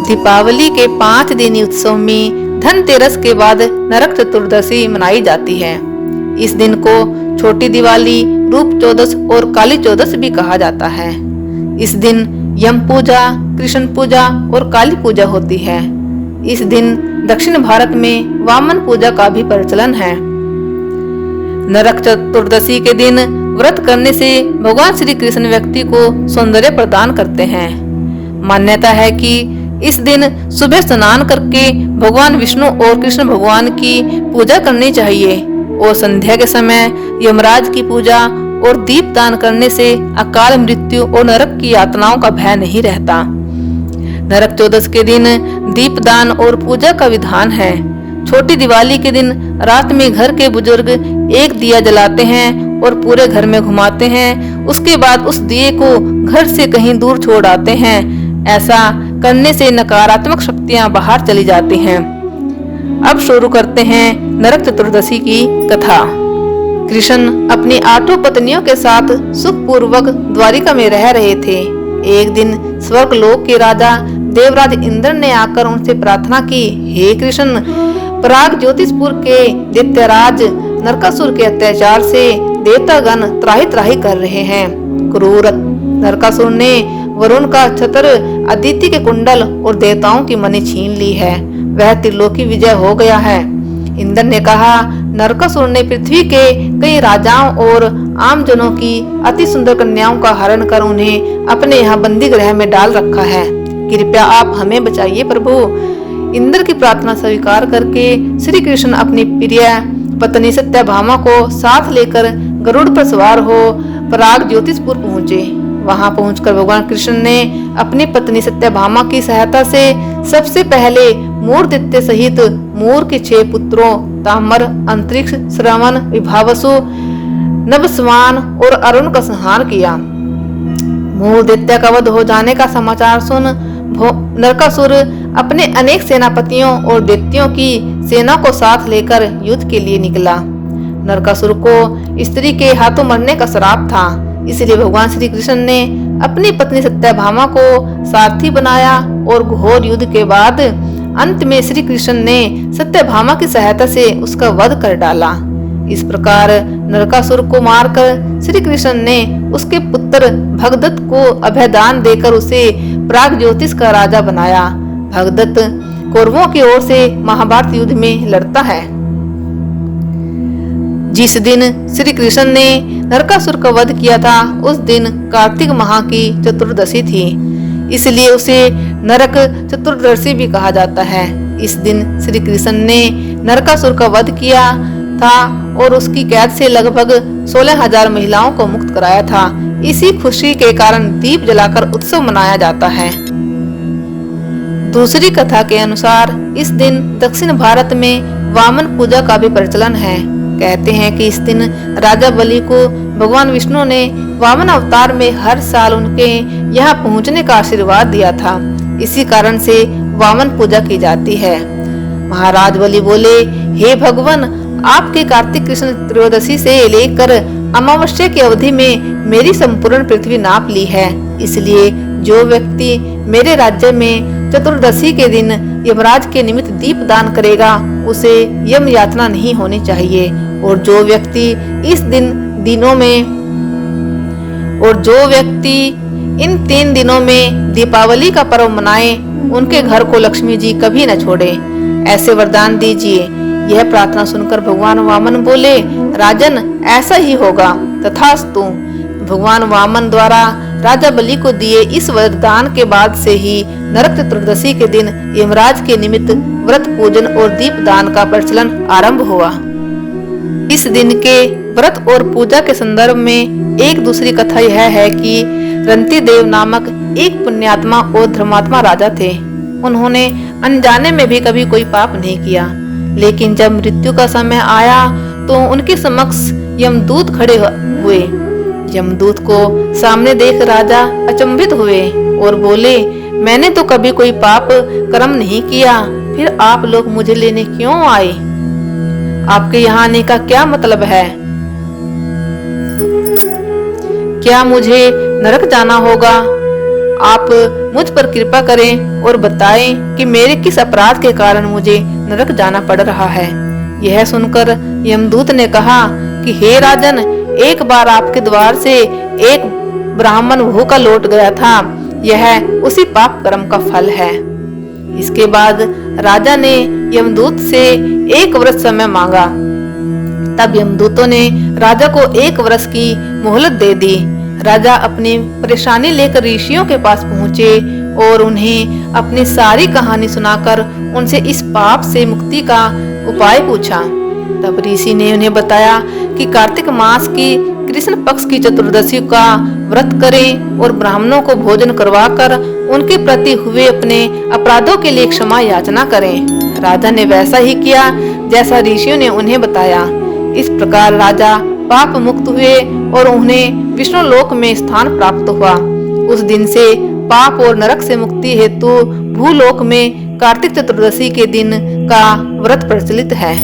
दीपावली के 5 दिनी उत्सव में धनतेरस के बाद नरक चतुर्दशी मनाई जाती है। इस दिन को छोटी दिवाली, रूप चौदस और काली चौदस भी कहा जाता है। इस दिन यम पूजा, कृष्ण पूजा और काली पूजा होती है। इस दिन दक्षिण भारत में वामन पूजा का भी प्रचलन है। नरक चतुर्दशी के दिन व्रत करने से भगवान श्री कृष्ण व्यक्ति को सौंदर्य प्रदान करते हैं। मान्यता है कि इस दिन सुबह स्नान करके भगवान विष्णु और कृष्ण भगवान की पूजा करनी चाहिए और संध्या के समय यमराज की पूजा और दीप दान करने से अकाल मृत्यु और नरक की यातनाओं का भय नहीं रहता। नरक चौदस के दिन दीप दान और पूजा का विधान है। छोटी दिवाली के दिन रात में घर के बुजुर्ग एक दिया जलाते हैं और पूरे घर में घुमाते हैं। उसके बाद उस दिए को घर से कहीं दूर छोड़ आते हैं। ऐसा करने से नकारात्मक शक्तियां बाहर चली जाती हैं। अब शुरू करते हैं नरक चतुर्दशी की कथा। कृष्ण अपनी 8 पत्नियों के साथ सुखपूर्वक द्वारिका में रह रहे थे। एक दिन स्वर्गलोक के राजा देवराज इंद्र ने आकर उनसे प्रार्थना की, हे कृष्ण, प्राग ज्योतिषपुर के दैत्यराज नरकासुर के अत्याचार से देवतागण त्राहि त्राहि कर रहे हैं। क्रूर नरकासुर ने वरुण का छत्र, अदिति के कुंडल और देवताओं की मणि छीन ली है। वह त्रिलोकी विजय हो गया है। इंद्र ने कहा, नरकासुर ने पृथ्वी के कई राजाओं और आम जनों की अति सुंदर कन्याओं का हरण कर उन्हें अपने यहाँ बंदी गृह में डाल रखा है। कृपया आप हमें बचाइए प्रभु। इंद्र की प्रार्थना स्वीकार करके श्री कृष्ण अपनी प्रिय पत्नी सत्यभामा को साथ लेकर गरुड़ पर सवार हो प्राग ज्योतिषपुर पहुँचे। वहां पहुंचकर भगवान कृष्ण ने अपनी पत्नी सत्यभामा की सहायता से सबसे पहले मूर्तित्य सहित मूर के 6 पुत्रों तामर, अंतरिक्ष, श्रवण, विभावसु, नभस्वान और अरुण का संहार किया। मूर्तित्य का वध हो जाने का समाचार सुन नरकासुर अपने अनेक सेनापतियों और दैत्यों की सेना को साथ लेकर युद्ध के लिए निकला। नरकासुर को स्त्री के हाथों मरने का श्राप था, इसलिए भगवान श्री कृष्ण ने अपनी पत्नी सत्यभामा को सारथी बनाया और घोर युद्ध के बाद अंत में श्री कृष्ण ने सत्यभामा की सहायता से उसका वध कर डाला। इस प्रकार नरकासुर को मारकर श्री कृष्ण ने उसके पुत्र भगदत्त को अभयदान देकर उसे प्राग ज्योतिष का राजा बनाया। भगदत्त कौरवों की ओर से महाभारत युद्ध में लड़ता है। जिस दिन श्री कृष्ण ने नरकासुर का वध किया था उस दिन कार्तिक माह की चतुर्दशी थी, इसलिए उसे नरक चतुर्दशी भी कहा जाता है। इस दिन श्री कृष्ण ने नरकासुर का वध किया था और उसकी कैद से लगभग 16,000 महिलाओं को मुक्त कराया था। इसी खुशी के कारण दीप जलाकर उत्सव मनाया जाता है। दूसरी कथा के अनुसार इस दिन दक्षिण भारत में वामन पूजा का भी प्रचलन है। कहते हैं कि इस दिन राजा बलि को भगवान विष्णु ने वामन अवतार में हर साल उनके यहाँ पहुँचने का आशीर्वाद दिया था। इसी कारण से वामन पूजा की जाती है। महाराज बलि बोले, हे भगवान, आपके कार्तिक कृष्ण त्रयोदशी से लेकर अमावस्या की अवधि में मेरी संपूर्ण पृथ्वी नाप ली है। इसलिए जो व्यक्ति मेरे राज्य में चतुर्दशी के दिन यमराज के निमित्त दीप दान करेगा उसे यम यातना नहीं होनी चाहिए। और जो व्यक्ति इन 3 दिनों में दीपावली का पर्व मनाए उनके घर को लक्ष्मी जी कभी न छोड़े। ऐसे वरदान दीजिए। यह प्रार्थना सुनकर भगवान वामन बोले, राजन, ऐसा ही होगा, तथास्तु। भगवान वामन द्वारा राजा बलि को दिए इस वरदान के बाद से ही नरक चतुर्दशी के दिन यमराज के निमित्त व्रत पूजन और दीप दान का प्रचलन आरंभ हुआ। इस दिन के व्रत और पूजा के संदर्भ में एक दूसरी कथा यह है कि रंतिदेव नामक एक पुण्यात्मा और धर्मात्मा राजा थे। उन्होंने अनजाने में भी कभी कोई पाप नहीं किया, लेकिन जब मृत्यु का समय आया तो उनके समक्ष यमदूत खड़े हुए। यमदूत को सामने देख राजा अचंभित हुए और बोले, मैंने तो कभी कोई पाप कर्म नहीं किया, फिर आप लोग मुझे लेने क्यों आए? आपके यहाँ आने का क्या मतलब है? क्या मुझे नरक जाना होगा? आप मुझ पर कृपा करें और बताएं कि मेरे किस अपराध के कारण मुझे नरक जाना पड़ रहा है। यह सुनकर यमदूत ने कहा कि हे राजन, एक बार आपके द्वार से एक ब्राह्मण भूखा लौट गया था, यह उसी पाप कर्म का फल है। इसके बाद राजा ने यमदूत से 1 वर्ष समय मांगा। तब यमदूतों ने राजा को 1 वर्ष की मोहलत दे दी। राजा अपनी परेशानी लेकर ऋषियों के पास पहुँचे और उन्हें अपनी सारी कहानी सुनाकर उनसे इस पाप से मुक्ति का उपाय पूछा। तब ऋषि ने उन्हें बताया कि कार्तिक मास की कृष्ण पक्ष की चतुर्दशी का व्रत करें और ब्राह्मणों को भोजन करवाकर उनके प्रति हुए अपने अपराधों के लिए क्षमा याचना करें। राजा ने वैसा ही किया जैसा ऋषियों ने उन्हें बताया। इस प्रकार राजा पाप मुक्त हुए और उन्हें विष्णु लोक में स्थान प्राप्त हुआ। उस दिन से पाप और नरक से मुक्ति हेतु भूलोक में कार्तिक चतुर्दशी के दिन का व्रत प्रचलित है।